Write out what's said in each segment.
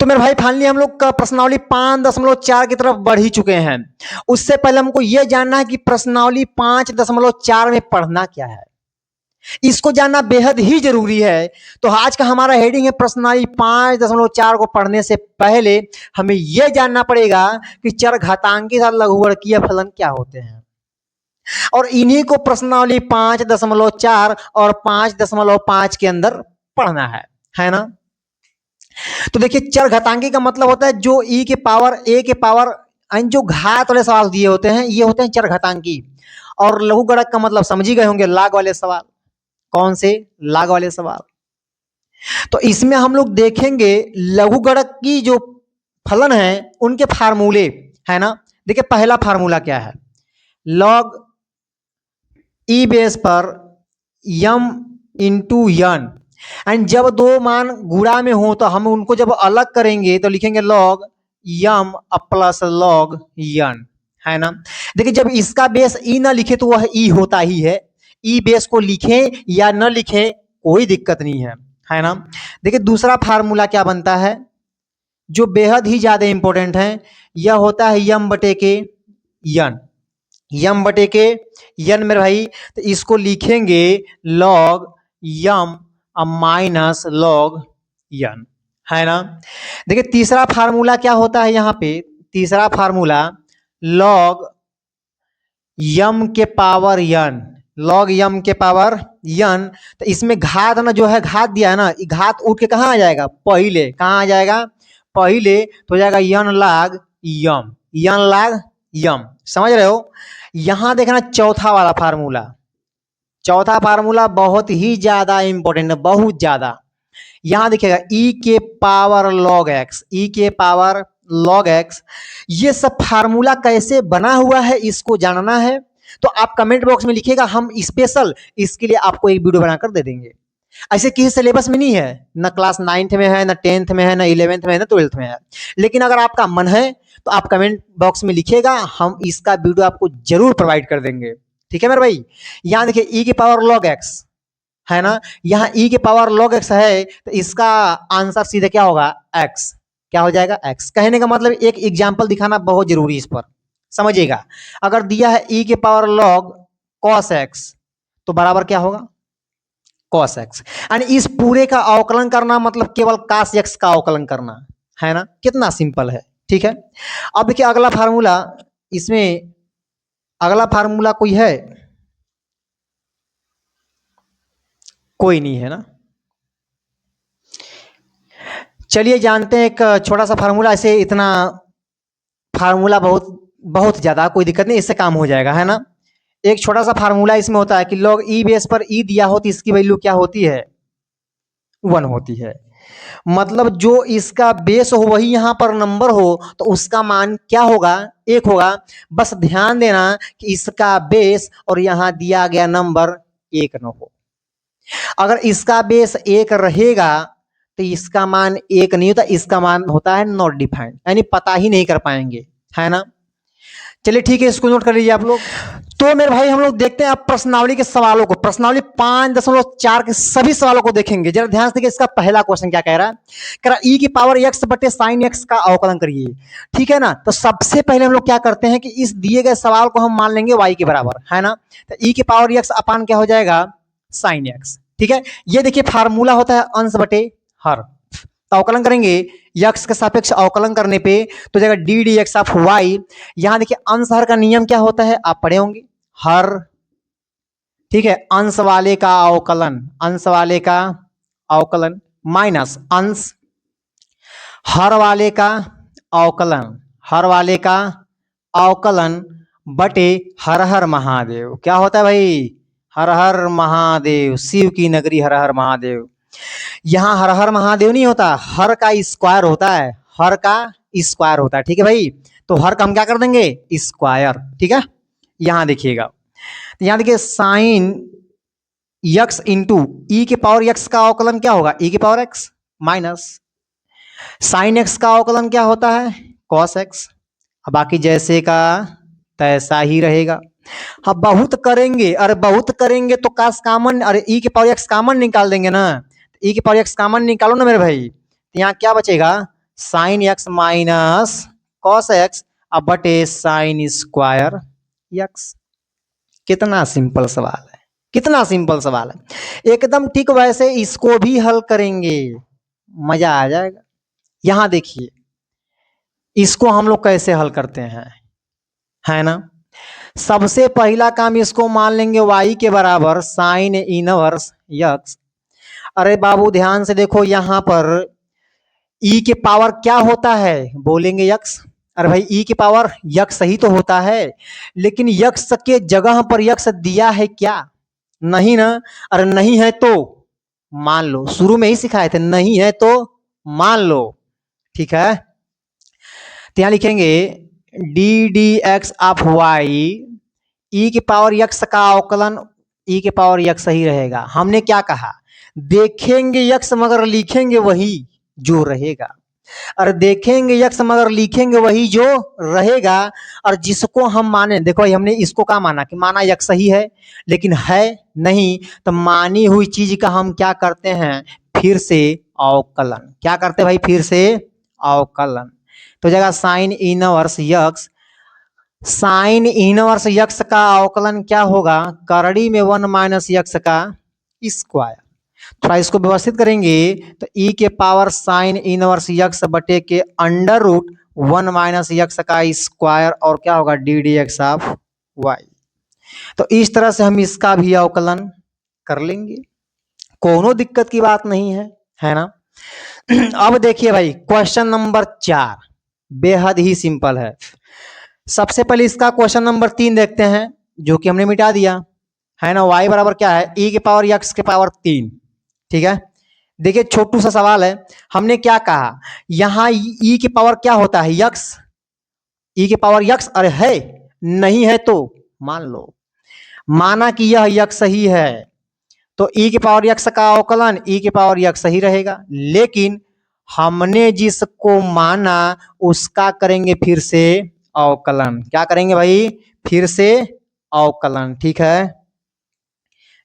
तो मेरे भाई फाइनली हम लोग का प्रश्नावली 5.4 की तरफ बढ़ ही चुके हैं। उससे पहले हमको यह जानना है कि प्रश्नावली 5.4 में पढ़ना क्या है, इसको जानना बेहद ही जरूरी है। तो आज का हमारा हेडिंग है प्रश्नावली 5.4 को पढ़ने से पहले हमें यह जानना पड़ेगा कि चरघातांकी तथा लघुगणकीय फलन क्या होते हैं, और इन्हीं को प्रश्नावली 5.4 और 5.5 के अंदर पढ़ना है ना। तो देखिए चरघातांकी का मतलब होता है जो ई के पावर ए के पावर जो घात वाले सवाल दिए होते हैं ये होते हैं चरघातांकी। और लघुगणक का मतलब समझ ही गए होंगे, लाग वाले सवाल। कौन से? लाग वाले सवाल। तो इसमें हम लोग देखेंगे लघुगणक की जो फलन है उनके फार्मूले, है ना। देखिए पहला फार्मूला क्या है, लॉग ई बेस पर यम इंटू यन, एंड जब दो मान गुणा में हो तो हम उनको जब अलग करेंगे तो लिखेंगे लॉग यम प्लस लॉग यन, है ना। देखिए जब इसका बेस ई ना लिखे तो वह ई होता ही है, ई बेस को लिखें या न लिखें कोई दिक्कत नहीं है ना। देखिए दूसरा फार्मूला क्या बनता है जो बेहद ही ज्यादा इंपॉर्टेंट है, यह होता है यम बटे के यन। यम बटे के यन मेरे भाई, तो इसको लिखेंगे लॉग यम माइनस लॉग यन, है ना। देखिए तीसरा फार्मूला क्या होता है यहाँ पे, तीसरा फार्मूला लॉग यम के पावर यन, लॉग यम के पावर यन। तो इसमें घात ना जो है घात दिया है ना, घात उठ के कहाँ आ जाएगा, पहले कहाँ आ जाएगा, पहले तो हो जाएगा यन लाग यम, यन लाग यम, समझ रहे हो। यहां देखना चौथा वाला फार्मूला, चौथा फार्मूला बहुत ही ज्यादा इंपॉर्टेंट है, बहुत ज्यादा। यहां देखिएगा ई के पावर लॉग एक्स, ई के पावर लॉग एक्स। ये सब फार्मूला कैसे बना हुआ है इसको जानना है तो आप कमेंट बॉक्स में लिखिएगा, हम स्पेशल इसके लिए आपको एक वीडियो बनाकर दे देंगे। ऐसे किसी सिलेबस में नहीं है, ना क्लास 9th में है, ना 10th में है, ना 11th में है, ना 12th में है। लेकिन अगर आपका मन है तो आप कमेंट बॉक्स में लिखिएगा, हम इसका वीडियो आपको जरूर प्रोवाइड कर देंगे। ठीक है मेरे भाई। यहां देखिए ई की पावर लॉग एक्स है ना, यहां ई की पावर लॉग एक्स है तो इसका आंसर सीधे क्या होगा, एक्स। क्या हो जाएगा, एक्स। कहने का मतलब एक एग्जाम्पल दिखाना बहुत जरूरी है, इस पर समझिएगा। अगर दिया है ई के पावर लॉग कॉस एक्स तो बराबर क्या होगा, कॉस एक्स। यानी इस पूरे का अवकलन करना मतलब केवल कास एक्स का अवकलन करना, है ना। कितना सिंपल है, ठीक है। अब देखिए अगला फार्मूला, इसमें अगला फार्मूला कोई है, कोई नहीं है ना। चलिए जानते हैं एक छोटा सा फार्मूला, ऐसे इतना फार्मूला बहुत बहुत ज्यादा कोई दिक्कत नहीं, इससे काम हो जाएगा, है ना। एक छोटा सा फार्मूला इसमें होता है कि लॉग ई बेस पर ई दिया हो तो इसकी वैल्यू क्या होती है, 1 होती है। मतलब जो इसका बेस हो वही यहां पर नंबर हो तो उसका मान क्या होगा, 1 होगा। बस ध्यान देना कि इसका बेस और यहां दिया गया नंबर 1 न हो। अगर इसका बेस 1 रहेगा तो इसका मान 1 नहीं होता, इसका मान होता है नॉट डिफाइंड, यानी पता ही नहीं कर पाएंगे, है ना। चलिए ठीक है, इसको नोट कर लीजिए आप लोग। तो मेरे भाई हम लोग देखते हैं अब प्रश्नावली के सवालों को, प्रश्नावली 5.4 के सभी सवालों को देखेंगे। जरा ध्यान से देखिए, इसका पहला क्वेश्चन क्या कह रहा है, कह रहा ई की पावर एक्स बटे साइन एक्स का अवकलन करिए, ठीक है ना। तो सबसे पहले हम लोग क्या करते हैं कि इस दिए गए सवाल को हम मान लेंगे वाई के बराबर, है ना। तो ई की पावर एक्स अपान क्या हो जाएगा, साइन एक्स, ठीक है। ये देखिए फार्मूला होता है अंश बटे हर। तो अवकलन करेंगे यक्स के सापेक्ष अवकलन करने पे तो जाएगा D D X of Y. यहां देखिए अंश हर का नियम क्या होता है, आप पढ़े होंगे, हर, ठीक है, अंश वाले का अवकलन, अंश वाले का अवकलन माइनस अंश हर वाले का अवकलन, हर वाले का अवकलन बटे हर हर महादेव। क्या होता है भाई, हर हर महादेव, शिव की नगरी हर हर महादेव। यहां हर हर महादेव नहीं होता, हर का स्क्वायर होता है, हर का स्क्वायर होता है, ठीक है भाई। तो हर का हम क्या कर देंगे, स्क्वायर, ठीक है। यहां देखिएगा, तो यहां देखिए साइन यक्स इंटू ई के पावर यक्स का अवकलन क्या होगा, ई के power x minus sine x का अवकलन क्या होता है, कॉस एक्स। बाकी जैसे का तैसा ही रहेगा। हाँ बहुत करेंगे, अरे बहुत करेंगे तो कास कामन, अरे ई के पावर एक्स कामन निकाल देंगे ना, ई के पावर एक्स कामन निकालो ना मेरे भाई, तो यहाँ क्या बचेगा, sine x minus cos x अब बटे साइन स्क्वायर एक्स। कितना सिंपल सवाल है, कितना सिंपल सवाल है, एकदम ठीक वैसे इसको भी हल करेंगे, मजा आ जाएगा। यहां देखिए इसको हम लोग कैसे हल करते हैं, है ना। सबसे पहला काम इसको मान लेंगे y के बराबर साइन इनवर्स यक्स। अरे बाबू ध्यान से देखो यहां पर e के पावर क्या होता है, बोलेंगे यक्स। अरे भाई e की पावर यक्स सही तो होता है, लेकिन यक्स के जगह पर यक्स दिया है क्या, नहीं ना। अरे नहीं है तो मान लो, शुरू में ही सिखाए थे, नहीं है तो मान लो, ठीक है। तो यहां लिखेंगे D D X of Y, E की पावर यक्स का अवकलन ई के पावर यक्स ही रहेगा। हमने क्या कहा, देखेंगे यक्स मगर लिखेंगे वही जो रहेगा। और देखेंगे यक्स मगर लिखेंगे वही जो रहेगा। और जिसको हम माने, देखो हमने इसको क्या माना कि माना यक्स ही है, लेकिन है नहीं, तो मानी हुई चीज का हम क्या करते हैं, फिर से अवकलन। क्या करते भाई, फिर से अवकलन। तो जगह sine inverse x, sine inverse x का अवकलन क्या होगा, करड़ी में 1 माइनस यक्स का स्क्वायर। थोड़ा इसको व्यवस्थित करेंगे तो e के पावर साइन इनवर्स यक्स बटे के अंडर रूट 1 माइनस यक्स का स्क्वायर, और क्या होगा D D X of Y. तो इस तरह से हम इसका भी अवकलन कर लेंगे, कोनो दिक्कत की बात नहीं है, है ना। अब देखिए भाई क्वेश्चन नंबर 4 बेहद ही सिंपल है। सबसे पहले इसका क्वेश्चन नंबर 3 देखते हैं, जो कि हमने मिटा दिया है ना। y बराबर क्या है, e के पावर यक्स के पावर 3, ठीक है। देखिए छोटू सा सवाल है, हमने क्या कहा, यहां e के पावर क्या होता है यक्स, e के पावर यक्स, अरे है नहीं है तो मान लो, माना कि यह यक्स ही है, तो e के पावर यक्स का अवकलन e के पावर यक्स ही रहेगा। लेकिन हमने जिसको माना उसका करेंगे फिर से अवकलन। क्या करेंगे भाई, फिर से अवकलन, ठीक है।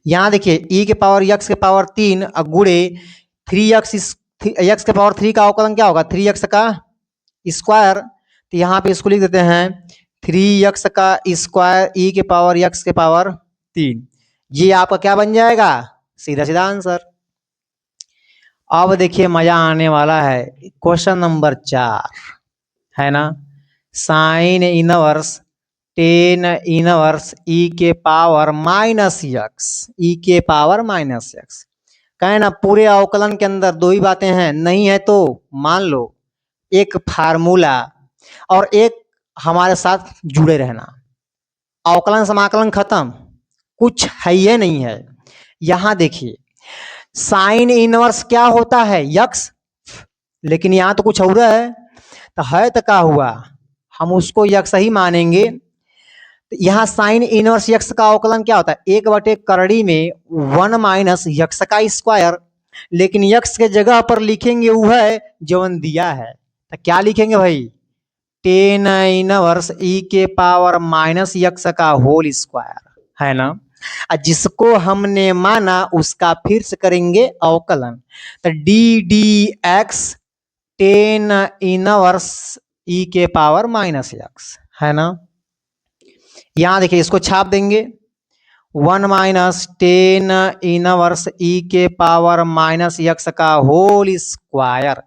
यहां देखिए e के पावर यक्स के पावर 3 गुणे 3x, यक्स के पावर 3 का अवकलन क्या होगा, 3x का स्क्वायर। तो यहां पे इसको लिख देते हैं 3x का स्क्वायर e के पावर यक्स के पावर 3। ये आपका क्या बन जाएगा, सीधा सीधा आंसर। अब देखिए मजा आने वाला है, क्वेश्चन नंबर 4 है ना। Sine inverse tan inverse e के पावर माइनस यक्स, e के पावर माइनस यक्स। कहे ना पूरे अवकलन के अंदर दो ही बातें हैं, नहीं है तो मान लो, एक फार्मूला और एक हमारे साथ जुड़े रहना। अवकलन समाकलन खत्म, कुछ है ये नहीं है। यहां देखिए साइन इनवर्स क्या होता है यक्स, लेकिन यहां तो कुछ और है, तो है तो क्या हुआ, हम उसको यक्स ही मानेंगे। तो यहाँ साइन इनवर्स यक्स का अवकलन क्या होता है, 1/करड़ी में 1 माइनस यक्स का स्क्वायर। लेकिन यक्स के जगह पर लिखेंगे वो है जो दिया है, तो क्या लिखेंगे भाई, टेन इनवर्स e के पावर माइनस यक्स का होल स्क्वायर, है ना। जिसको हमने माना उसका फिर से करेंगे अवकलन। तो D D x ten inverse e के पावर माइनस यक्स, है ना। यहां देखिए इसको छाप देंगे 1 माइनस टेन इनवर्स e के पावर माइनस यक्स का होल स्क्वायर।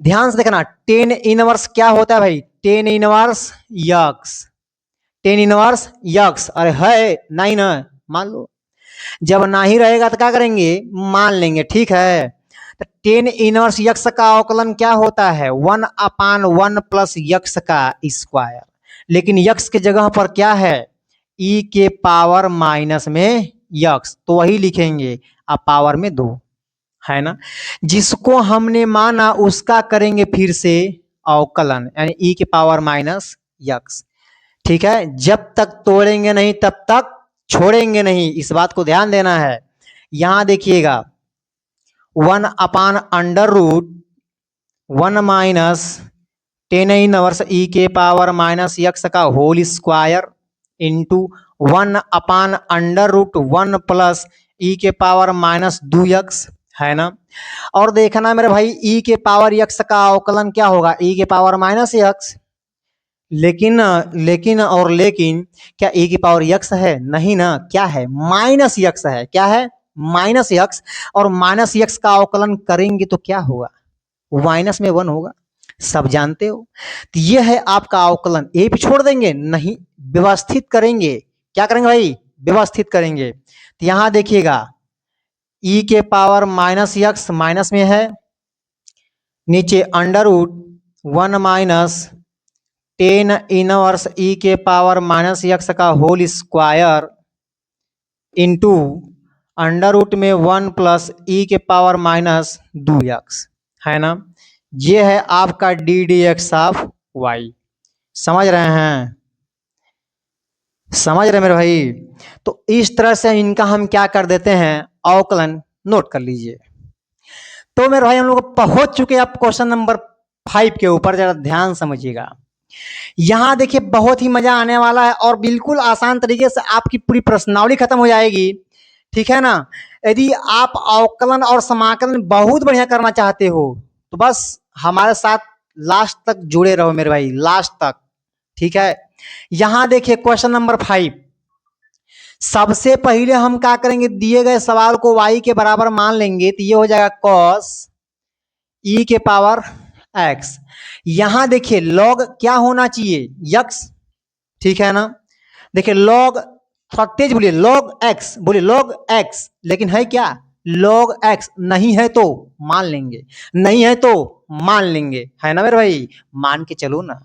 ध्यान से देखना, टेन इनवर्स क्या होता है भाई, tan inverse x, tan inverse x, अरे है नहीं ना, मान लो। जब नहीं रहेगा तो क्या करेंगे, मान लेंगे, ठीक है। तो टेन इनवर्स यक्स का अवकलन क्या होता है, 1/1 प्लस यक्स का स्क्वायर। लेकिन यक्स के जगह पर क्या है, e के पावर माइनस में यक्स, तो वही लिखेंगे अब पावर में 2, है ना। जिसको हमने माना उसका करेंगे फिर से अवकलन, यानी e के पावर माइनस यक्स, ठीक है। जब तक तोड़ेंगे नहीं तब तक छोड़ेंगे नहीं, इस बात को ध्यान देना है। यहां देखिएगा 1/√1 माइनस टेन इनवर्स e के पावर माइनस यक्स का whole square into 1/√1 plus e के पावर माइनस 2 यक्स, है ना। और देखना मेरे भाई ई के पावर यक्स का अवकलन क्या होगा, ई के पावर माइनस यक्स। लेकिन क्या ई की पावर यक्स है, नहीं ना, क्या है माइनस यक्स है, क्या है माइनस यक्स। और माइनस यक्स का अवकलन करेंगे तो क्या होगा, माइनस में 1 होगा, सब जानते हो। तो ये है आपका अवकलन, ए पे छोड़ देंगे नहीं, व्यवस्थित करेंगे। क्या करेंगे भाई, व्यवस्थित करेंगे। तो यहां देखिएगा ई के पावर माइनस यक्स माइनस में है, नीचे under root 1 minus 10 inverse E के पावर माइनस यक्स का whole square into under root में 1 प्लस ई के पावर माइनस 2 यक्स, है ना। ये है आपका D D X of Y. समझ रहे हैं, समझ रहे मेरे भाई। तो इस तरह से इनका हम क्या कर देते हैं, अवकलन नोट कर लीजिए। तो मेरे भाई हम लोग पहुंच चुके हैं आप क्वेश्चन नंबर 5 के ऊपर, जरा ध्यान समझिएगा। यहां देखिए बहुत ही मजा आने वाला है और बिल्कुल आसान तरीके से आपकी पूरी प्रश्नावली खत्म हो जाएगी, ठीक है ना। यदि आप अवकलन और समाकलन बहुत बढ़िया करना चाहते हो तो बस हमारे साथ लास्ट तक जुड़े रहो मेरे भाई, लास्ट तक, ठीक है। यहां देखिए क्वेश्चन नंबर 5, सबसे पहले हम क्या करेंगे, दिए गए सवाल को y के बराबर मान लेंगे तो ये हो जाएगा cos e के पावर x। यहां देखिए log क्या होना चाहिए, यक्स, ठीक है ना। देखिए log, थोड़ा तेज बोलिए, log x, बोलिए log x, लेकिन है क्या log x, नहीं है तो मान लेंगे, नहीं है तो मान लेंगे, है ना मेरे भाई, मान के चलो ना।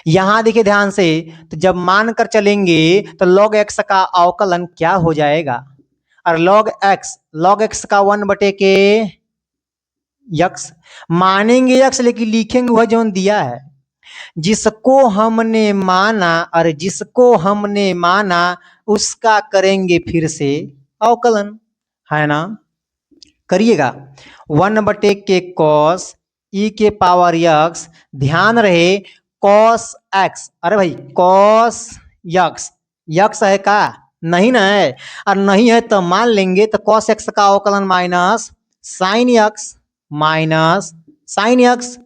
यहां देखिए ध्यान से, तो जब मान कर चलेंगे तो log x का अवकलन क्या हो जाएगा, और log x का 1/के यक्स, मानेंगे यक्स लेकिन लिखेंगे वह जो दिया है, जिसको हमने माना, और जिसको हमने माना उसका करेंगे फिर से अवकलन, है ना। करिएगा 1/के कॉस ई के पावर यक्स, ध्यान रहे कॉस एक्स, अरे भाई कॉस यक्स, यक्स है का, नहीं ना है, और नहीं है तो मान लेंगे, तो कॉस एक्स का अवकलन minus sign x, minus sign x.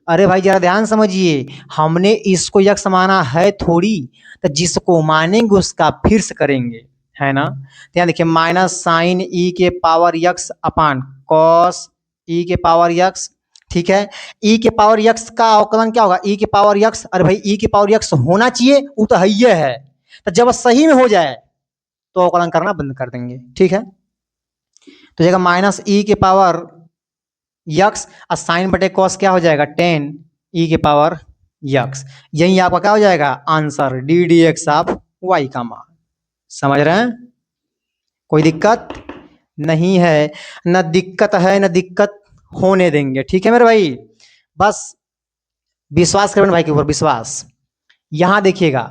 अरे भाई जरा ध्यान समझिए, हमने इसको यक्स माना है थोड़ी, तो जिसको मानेंगे उसका फिर से करेंगे, है ना। तो यहाँ देखिए माइनस साइन ई के पावर यक्स अपान कॉस ई के पावर यक्स, ठीक है। ई के पावर यक्स का अवकलन क्या होगा, ई के पावर यक्स, अरे भाई ई के पावर यक्स होना चाहिए, वो तो है, तो जब सही में हो जाए तो अवकलन करना बंद कर देंगे, ठीक है। तो जगह माइनस ई के पावर यक्स और साइन बटे कॉस क्या हो जाएगा 10 ई के पावर यक्स, यही आपका क्या हो जाएगा answer, D D X of Y का मान। समझ रहे हैं, कोई दिक्कत नहीं है, न दिक्कत है न दिक्कत होने देंगे, ठीक है मेरे भाई। बस विश्वास करें भाई के ऊपर, विश्वास। यहां देखिएगा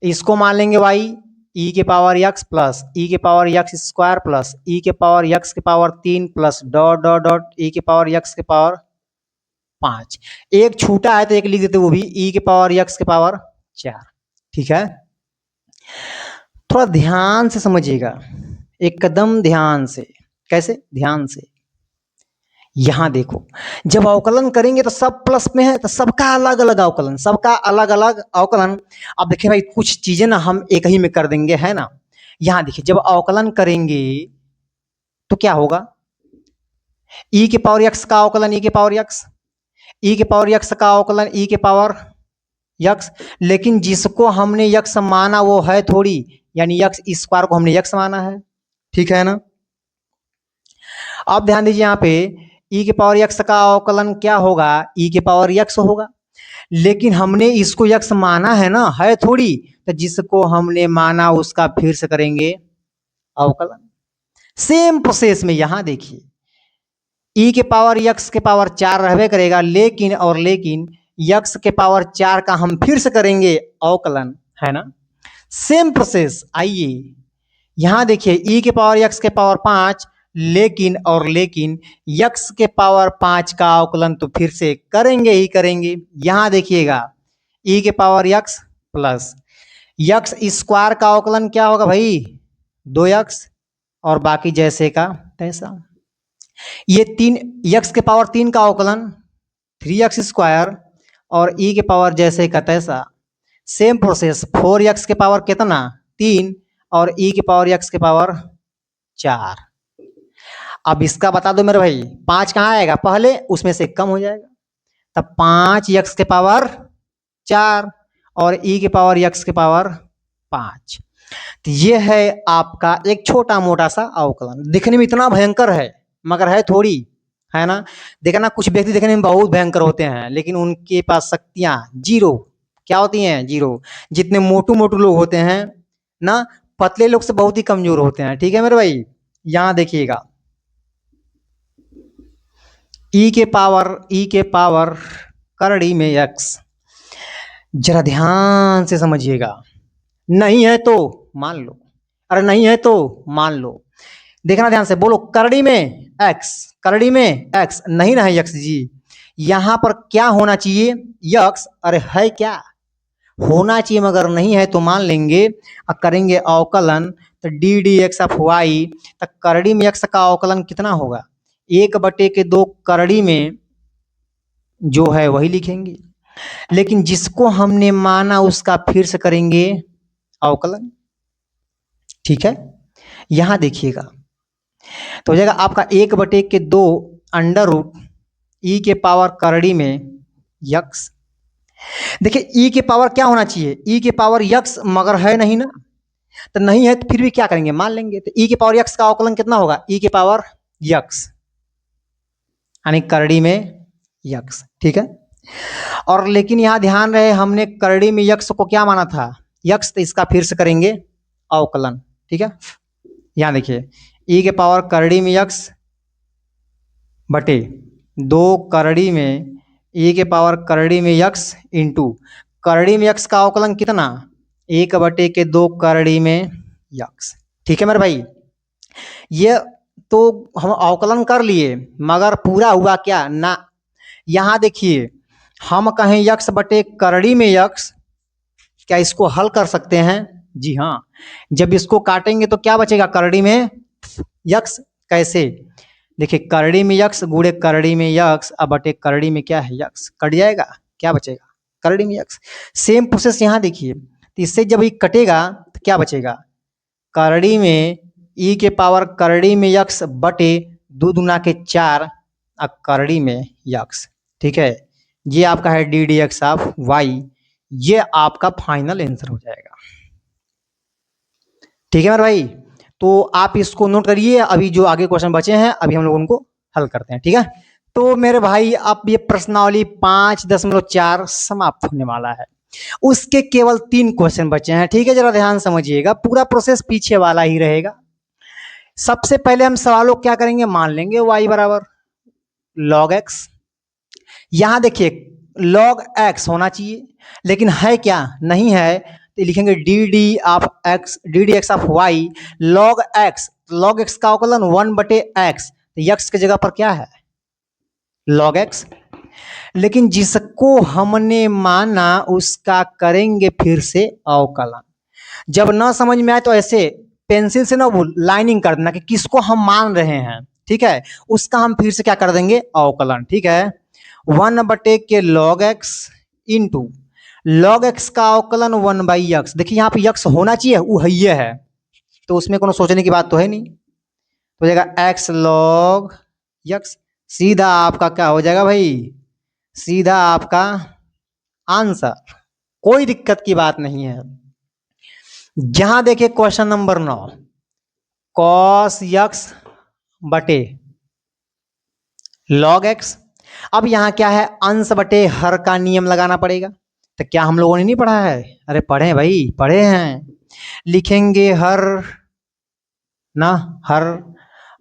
इसको मान लेंगे वाई ई के पावर यक्स प्लस ई के पावर यक्स स्क्वायर प्लस ई के पावर यक्स के power 3 plus dot dot dot E के पावर यक्स के पावर 5, एक छूटा है तो एक लिख देते, वो भी ई के पावर यक्स के पावर 4, ठीक है। थोड़ा ध्यान से समझिएगा, एकदम ध्यान से, कैसे ध्यान से। यहां देखो जब अवकलन करेंगे तो सब प्लस में है, तो सबका अलग अलग अवकलन, सबका अलग अलग अवकलन। अब देखिए भाई कुछ चीजें ना हम एक ही में कर देंगे, है ना। यहां देखिए जब अवकलन करेंगे तो क्या होगा, ई के पावर यक्स का अवकलन ई के पावर यक्स, ई के पावर यक्स का अवकलन ई के पावर यक्स, लेकिन जिसको हमने यक्स माना वो है थोड़ी, यानी यक्स स्क्वायर को हमने यक्स माना है, ठीक है ना। अब ध्यान दीजिए यहाँ पे ई के पावर यक्स का अवकलन क्या होगा, ई के पावर यक्स होगा, लेकिन हमने इसको यक्स माना है ना, है थोड़ी, तो जिसको हमने माना उसका फिर से करेंगे अवकलन। सेम प्रोसेस में यहां देखिए ई के पावर यक्स के पावर 4 रहबे करेगा, लेकिन और लेकिन यक्स के पावर 4 का हम फिर से करेंगे अवकलन, है ना। सेम प्रोसेस, आइए यहां देखिए ई के पावर यक्स के पावर 5, लेकिन और लेकिन यक्स के पावर 5 का अवकलन तो फिर से करेंगे ही करेंगे। यहां देखिएगा ई के power x plus x square का अवकलन क्या होगा भाई 2 यक्स, और बाकी जैसे का तैसा। ये 3 x के पावर 3 का अवकलन 3x² और e के पावर जैसे का तैसा। सेम प्रोसेस 4x के पावर कितना 3 और e के पावर x के पावर 4। अब इसका बता दो मेरे भाई 5 कहाँ आएगा पहले, उसमें से कम हो जाएगा, तब 5x के पावर 4 और e के पावर x के पावर 5। तो ये है आपका एक छोटा मोटा सा अवकलन। दिखने में इतना भयंकर है मगर है थोड़ी, है ना। देखना कुछ व्यक्ति देखने में बहुत भयंकर होते हैं लेकिन उनके पास शक्तियां जीरो। क्या होती हैं? जीरो। जितने मोटू मोटू लोग होते हैं ना, पतले लोग से बहुत ही कमजोर होते हैं। ठीक है मेरे भाई, यहां देखिएगा e के पावर करड़ी में x, जरा ध्यान से समझिएगा। नहीं है तो मान लो, अरे नहीं है तो मान लो। देखना ध्यान से, बोलो करड़ी में x, करड़ी में x नहीं ना है x जी। यहां पर क्या होना चाहिए x, अरे है क्या होना चाहिए मगर नहीं है तो मान लेंगे और करेंगे अवकलन तो D D X of Y. तो करड़ी में x का अवकलन कितना होगा 1/2 करड़ी में जो है वही लिखेंगे, लेकिन जिसको हमने माना उसका फिर से करेंगे अवकलन। ठीक है, यहां देखिएगा तो हो जाएगा आपका 1/2 अंडर रूट ई के पावर करड़ी में यक्स। देखिए ई के पावर क्या होना चाहिए, ई के पावर यक्स मगर है नहीं ना, तो नहीं है तो फिर भी क्या करेंगे मान लेंगे। तो ई के पावर यक्स का अवकलन कितना होगा ई के पावर यक्स, यानी करड़ी में यक्स। ठीक है, और लेकिन यहां ध्यान रहे हमने करड़ी में यक्स को क्या माना था यक्स, तो इसका फिर से करेंगे अवकलन। ठीक है, यहां देखिए ई के पावर करड़ी में यक्स बटे 2 करड़ी में ई के पावर करड़ी में यक्स इंटू करड़ी में यक्स का अवकलन कितना 1/2 करड़ी में यक्स। ठीक है मेरे भाई, ये तो हम अवकलन कर लिए मगर पूरा हुआ क्या ना। यहां देखिए हम कहें यक्स बटे करड़ी में यक्स, क्या इसको हल कर सकते हैं? जी हाँ, जब इसको काटेंगे तो क्या बचेगा करड़ी में यक्स। कैसे? देखिए करड़ी में यक्स गुणे करड़ी में यक्स अब बटे करड़ी में क्या है यक्स, कट जाएगा, क्या बचेगा करड़ी में यक्स। सेम प्रोसेस यहाँ देखिए, तो इससे जब ये कटेगा तो क्या बचेगा करड़ी में ई के पावर करड़ी में यक्स बटे 2 दूना के 4 अब करड़ी में यक्स। ठीक है, ये आपका है D D X of Y, ये आपका फाइनल आंसर हो जाएगा। ठीक है मेरे भाई, तो आप इसको नोट करिए। अभी जो आगे क्वेश्चन बचे हैं अभी हम लोग उनको हल करते हैं। ठीक है, तो मेरे भाई अब ये प्रश्नावली 5.4 समाप्त होने वाला है, उसके केवल 3 क्वेश्चन बचे हैं। ठीक है, जरा ध्यान समझिएगा, पूरा प्रोसेस पीछे वाला ही रहेगा। सबसे पहले हम सवालों क्या करेंगे, मान लेंगे y बराबर log x। यहां देखिए log x होना चाहिए लेकिन है क्या, नहीं है, तो लिखेंगे D D X of Y log x का अवकलन 1/x, तो x की जगह पर क्या है log x। लेकिन जिसको हमने माना उसका करेंगे फिर से अवकलन। जब ना समझ में आए तो ऐसे पेंसिल से ना लाइनिंग कर देना कि किसको हम मान रहे हैं। ठीक है, उसका हम फिर से क्या कर देंगे अवकलन। ठीक है, 1/के log x into log x का अवकलन 1/x। देखिए यहाँ पे x होना चाहिए, वो है तो उसमें कोनो सोचने की बात तो है नहीं, तो हो जाएगा x log x। सीधा आपका क्या हो जाएगा भाई, सीधा आपका आंसर, कोई दिक्कत की बात नहीं है। यहां देखिए क्वेश्चन नंबर 9 cos x बटे log x। अब यहां क्या है अंश बटे हर का नियम लगाना पड़ेगा, तो क्या हम लोगों ने नहीं पढ़ा है? अरे पढ़े भाई, पढ़े हैं। लिखेंगे हर ना, हर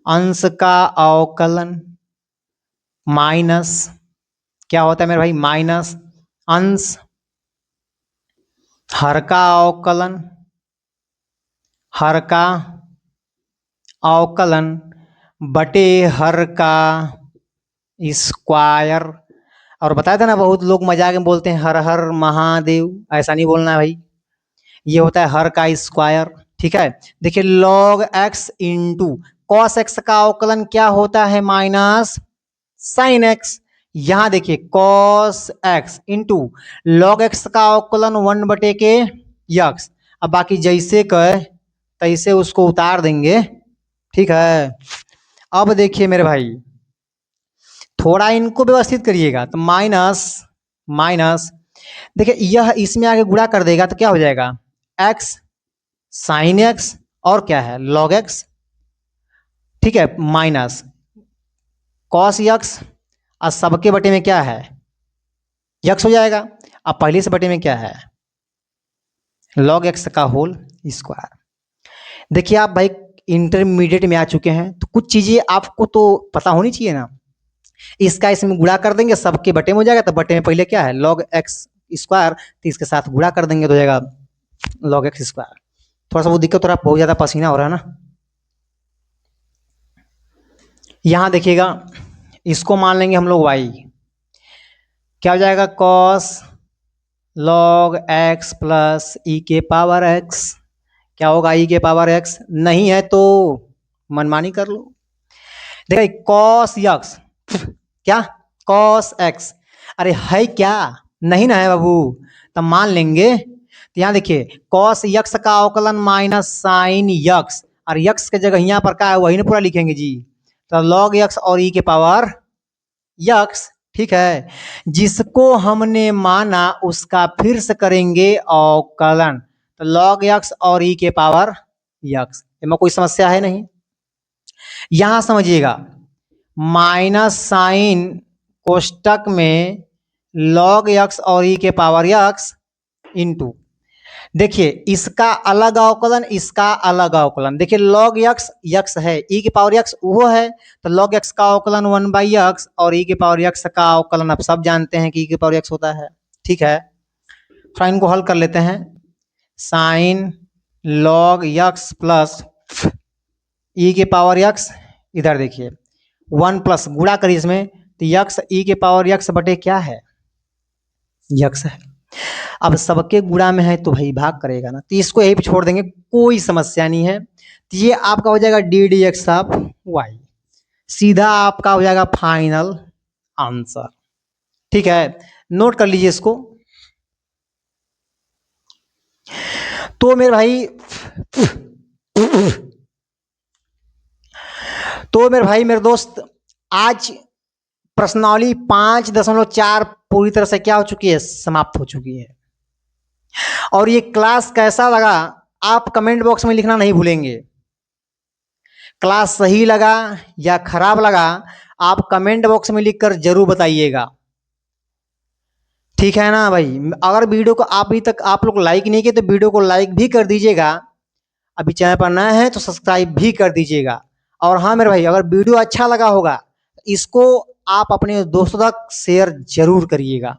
अंश का अवकलन माइनस क्या होता है मेरे भाई माइनस अंश हर का अवकलन, हर का अवकलन बटे हर का स्क्वायर। और बताया था ना बहुत लोग मजाक में बोलते हैं हर हर महादेव, ऐसा नहीं बोलना है भाई, ये होता है हर का स्क्वायर। ठीक है, देखिए log x into cos x का अवकलन क्या होता है? Minus sine x. यहां देखिए cos x into log x का अवकलन 1/के यक्स। अब बाकी जैसे कहे तैसे उसको उतार देंगे, ठीक है। अब देखिए मेरे भाई, थोड़ा इनको व्यवस्थित करिएगा। तो माइनस माइनस, देखिए यह इसमें आगे गुणा कर देगा तो क्या हो जाएगा? एक्स साइन एक्स और क्या है? लॉग एक्स, ठीक है। माइनस कॉस यक्स और सबके बटे में क्या है? यक्स हो जाएगा। अब पहले से बटे में क्या है? लॉग एक्स का होल स्क्वायर। देखिए आप भाई इंटरमीडिएट में आ चुके हैं तो कुछ चीजें आपको तो पता होनी चाहिए ना। इसका इसमें गुणा कर देंगे, सबके बटे में हो जाएगा। तो बटे में पहले क्या है? लॉग एक्स स्क्वायर, तो इसके साथ गुणा कर देंगे तो हो जाएगा लॉग एक्स स्क्वायर। थोड़ा सा वो दिक्कत हो रहा है, बहुत ज्यादा पसीना हो रहा है ना। यहां देखिएगा, इसको मान लेंगे हम लोग वाई। क्या हो जाएगा? कॉस लॉग एक्स प्लस ई के पावर एक्स। क्या होगा? ई के पावर एक्स। नहीं है तो मनमानी कर लो। देखिए कॉस यक्स, क्या कॉस एक्स, अरे है क्या? नहीं ना है बाबू, तो मान लेंगे। तो यहाँ देखिए कॉस यक्स का अवकलन माइनस साइन यक्स, और यक्स के जगह यहाँ पर क्या है वही ना पूरा लिखेंगे जी। तो लॉग यक्स और ई के पावर यक्स, ठीक है। जिसको हमने माना उसका फिर से करेंगे अवकलन। तो लॉग यक्स और ई के पावर यक्स, इसमें कोई समस्या है नहीं। यहां समझिएगा माइनस साइन कोष्टक में लॉग यक्स और ई के पावर यक्स इंटू, देखिए इसका अलग अवकलन, इसका अलग अवकलन। देखिए लॉग यक्स यक्स है, ई के पावर यक्स वो है, तो लॉग यक्स का अवकलन 1/यक्स और ई के पावर यक्स का अवकलन आप सब जानते हैं कि ई के पावर यक्स होता है, ठीक है। थोड़ा इनको हल कर लेते हैं। साइन लॉग यक्स प्लस ई के पावर यक्स, इधर देखिए 1 प्लस गुणा करिए इसमें, तो यक्स ई के पावर यक्स बटे क्या है? यक्स है। अब सबके गुणा में है तो भाई भाग करेगा ना, तो इसको यही पे छोड़ देंगे, कोई समस्या नहीं है। तो ये आपका हो जाएगा D D X of Y, सीधा आपका हो जाएगा फाइनल आंसर, ठीक है। नोट कर लीजिए इसको। तो मेरे भाई मेरे दोस्त, आज प्रश्नावली 5.4 पूरी तरह से क्या हो चुकी है? समाप्त हो चुकी है। और ये क्लास कैसा लगा आप कमेंट बॉक्स में लिखना नहीं भूलेंगे। क्लास सही लगा या खराब लगा आप कमेंट बॉक्स में लिखकर जरूर बताइएगा, ठीक है ना भाई। अगर वीडियो को अभी तक आप लोग लाइक नहीं किए तो वीडियो को लाइक भी कर दीजिएगा। अभी चैनल पर नए हैं तो सब्सक्राइब भी कर दीजिएगा। और हाँ मेरे भाई, अगर वीडियो अच्छा लगा होगा इसको आप अपने दोस्तों तक शेयर जरूर करिएगा।